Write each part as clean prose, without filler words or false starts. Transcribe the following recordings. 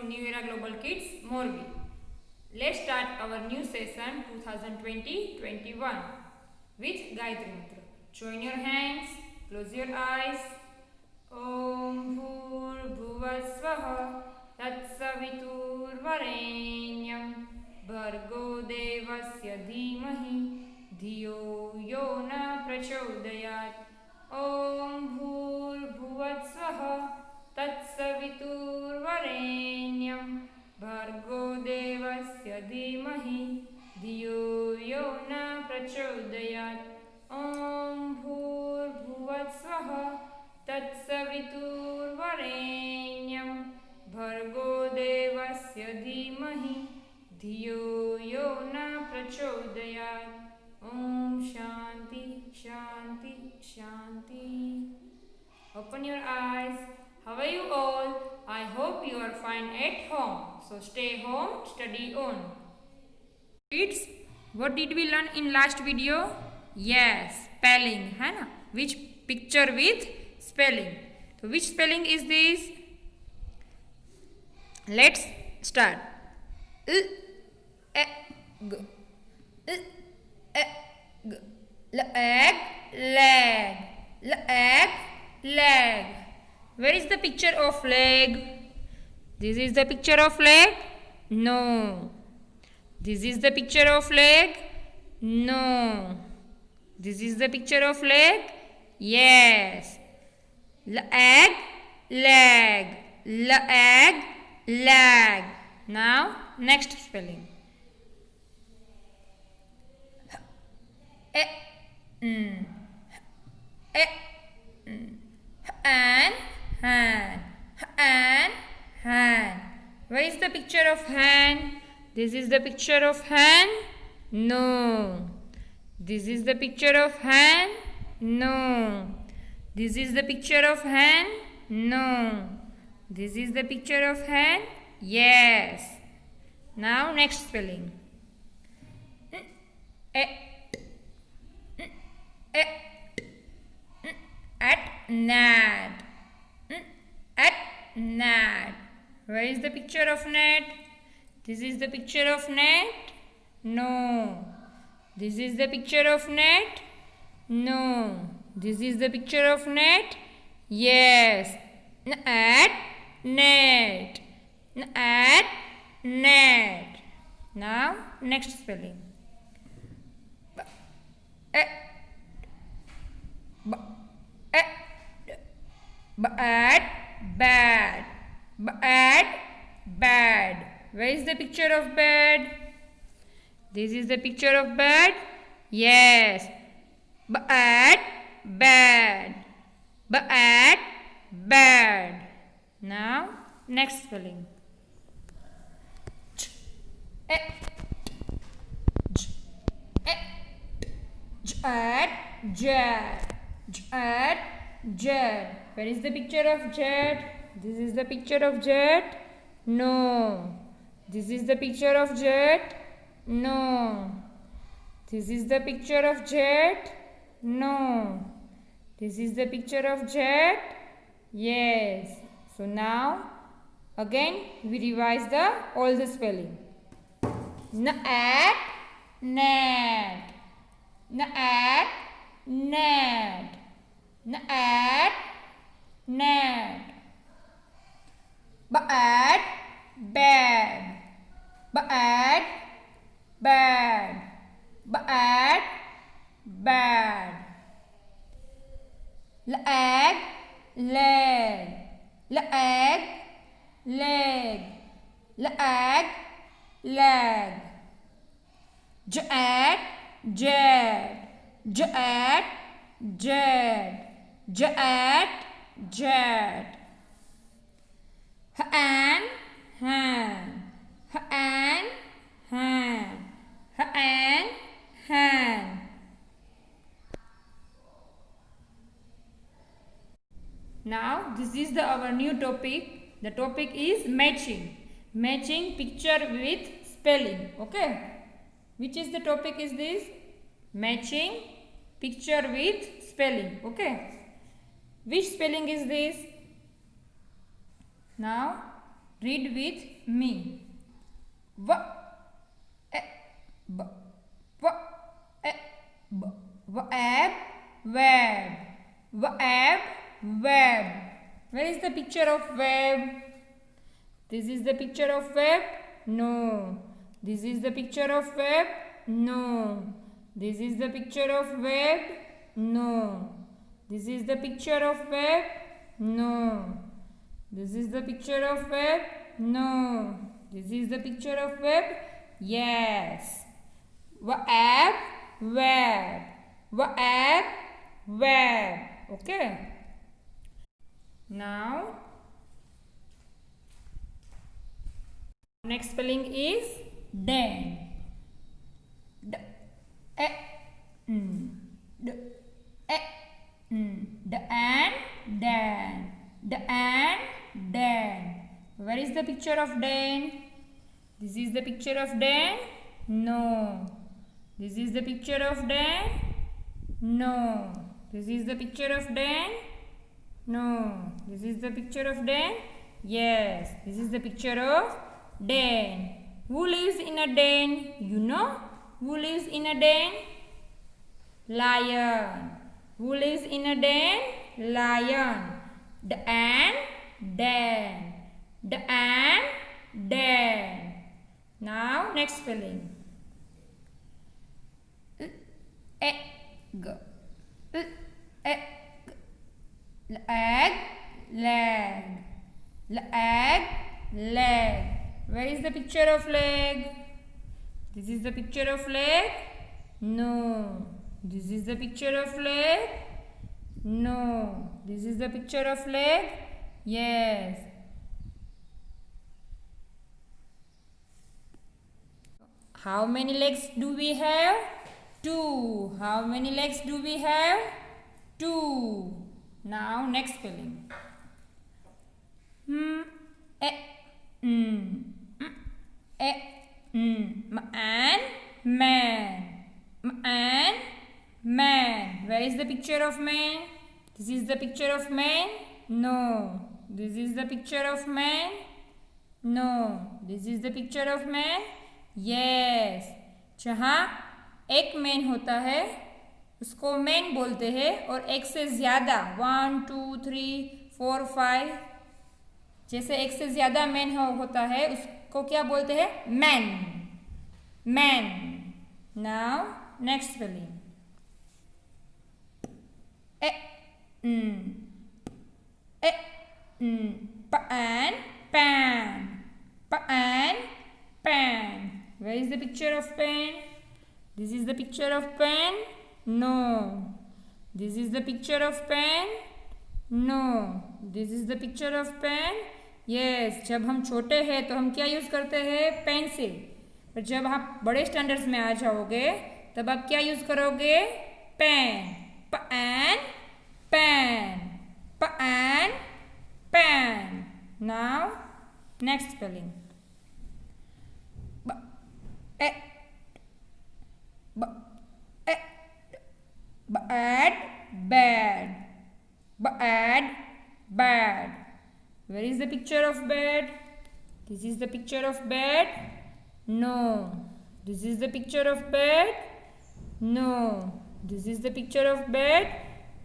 from New Era Global Kids, Morbi. Let's start our new session 2020-21 with Gayatri Mantra. Join your hands, close your eyes. Om Bhurbhuvasvaha Tatsaviturvarenyam Bhargo Devasya Dhimahi Dhiyo Yo Na Prachodayat. Om Bhurbhuvasvaha Tatsaviturvarenyam Bhargo Devasya Dhimahi Dhiyo Yo Na Prachodayat. Om Bhurbhuvasvaha Tatsaviturvarenyam Bhargo Devasya Dhimahi Dhiyo Yo Na Prachodayat. Om Shanti Shanti Shanti. Open your eyes. How are you all? I hope you are fine at home. So stay home, study on. Kids, what did we learn in last video? Yes, spelling, है ना? Which picture with spelling? So which spelling is this? Let's start. L, e, g. L, e, g. Leg, leg. Leg, leg. Where is the picture of leg? This is the picture of leg? No. This is the picture of leg? No. This is the picture of leg? Yes. Leg, leg. Leg, leg. Now, next spelling. Hand, hand, hand, hand. Where is the picture of hand? This is the picture of hand? No. This is the picture of hand? No. This is the picture of hand? No. This is the picture of hand? Yes. Now next spelling. At net. At net. Where is the picture of net? This is the picture of net? No. This is the picture of net? No. This is the picture of net? Yes. At net. At net. Now next spelling. Bad, bad. Bad, bad. Where is the picture of bad? This is the picture of bad? Yes. Bad, bad. Bad, bad. Now, next spelling. Jet, jet. Jet, jet. Where is the picture of jet? This is the picture of jet? No. This is the picture of jet? No. This is the picture of jet? No. This is the picture of jet? Yes. So now again we revise all the spelling. Net, net. Net, net. Net, net. Bad, bad. Bad, bad. Bad, bad. Leg, leg. Leg, leg. Leg, leg. Jet, jet. Jet, jet. Jet, jet. Hand, hand. Hand, hand. Hand, hand. Now this is our new topic. The topic is matching. Matching picture with spelling. Okay. Which is the topic is this? Matching picture with spelling. Okay. Which spelling is this? Now Read with me. V e b v e b web web web web. Where is the picture of web? This is the picture of web? No. This is the picture of web? No. This is the picture of web? No. This is the picture of web? No. This is the picture of web? No. This is the picture of web? Yes. Web, web, web, web. Okay. Now, next spelling is den. D, e, n, d, e, n, d and dan. D and dan. Where is the picture of dan? This is the picture of dan? No. This is the picture of dan? No. This is the picture of dan? No. This is the picture of dan? Yes. This is the picture of den. Who lives in a den? You know? Who lives in a den? Lion. Who lives in a den? Lion. D and dan. D and dan. Now next spelling. Egg. Egg. Leg. Leg. Leg. Leg. Where is the picture of leg? This is the picture of leg? No. This is the picture of leg? No. This is the picture of leg? Yes. How many legs do we have? 2. How many legs do we have? 2. Now next spelling. Man, man. Man, man. Where is the picture of man? This is the picture of man? No. This is the picture of man? No. This is the picture of man? Yes. जहाँ एक man होता है उसको man बोलते हैं और एक से ज़्यादा 1 2 3 4 5 जैसे एक से ज़्यादा मैन होता है उसको क्या बोलते हैं? Man. Man. Now next spelling. Pan, pan, pan, pan. Where is the picture of pen? This is the picture of pen? No. This is the picture of pen? No. This is the picture of pen? Yes. जब हम छोटे हैं तो हम क्या use करते हैं? Pencil. पर जब आप बड़े स्टैंडर्ड्स में आ जाओगे तब आप क्या यूज़ करोगे? Pen. Pen, pen, pen, pen. Now, next spelling. Bad, bad, bad, bad. Where is the picture of bed? This is the picture of bed? No. This is the picture of bed? No. This is the picture of bed?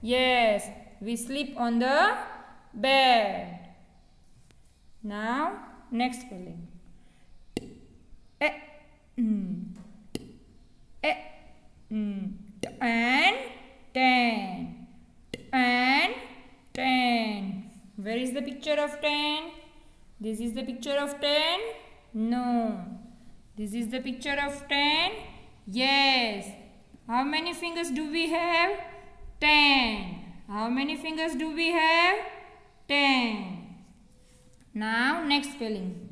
Yes. We sleep on the bed. Now, next spelling. And ten. And ten. Where is the picture of ten? This is the picture of ten? No. This is the picture of ten? Yes. How many fingers do we have? 10. How many fingers do we have? 10. Now next spelling.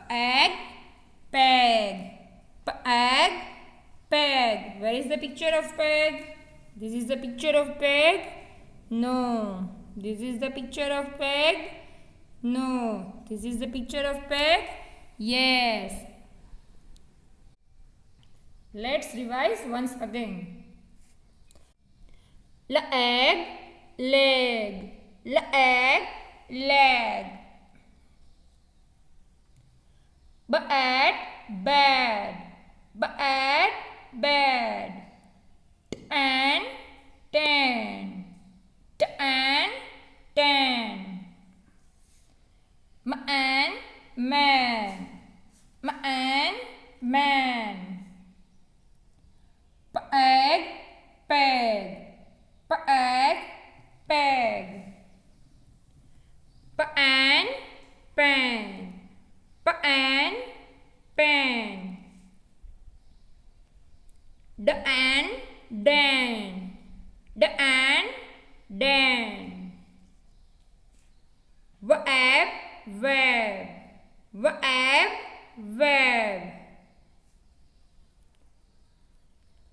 Peg, peg, peg, peg. Where is the picture of peg? This is the picture of peg? No. This is the picture of peg? No. This is the picture of peg? Yes. Let's revise once again. Leg, leg, leg, leg. B at bed, b at bed. T and ten, t and ten. M and man, m and man. P egg, peg, p egg, peg. P and pen, p and pen. D and den, d and den. Web, web, web, web.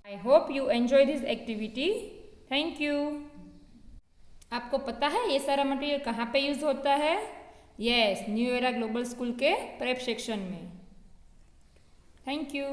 I hope you enjoy this activity. Thank you. आपको पता है ये सारा material कहाँ पे use होता है? Yes, new era global school के प्रेप सेक्शन में. Thank you.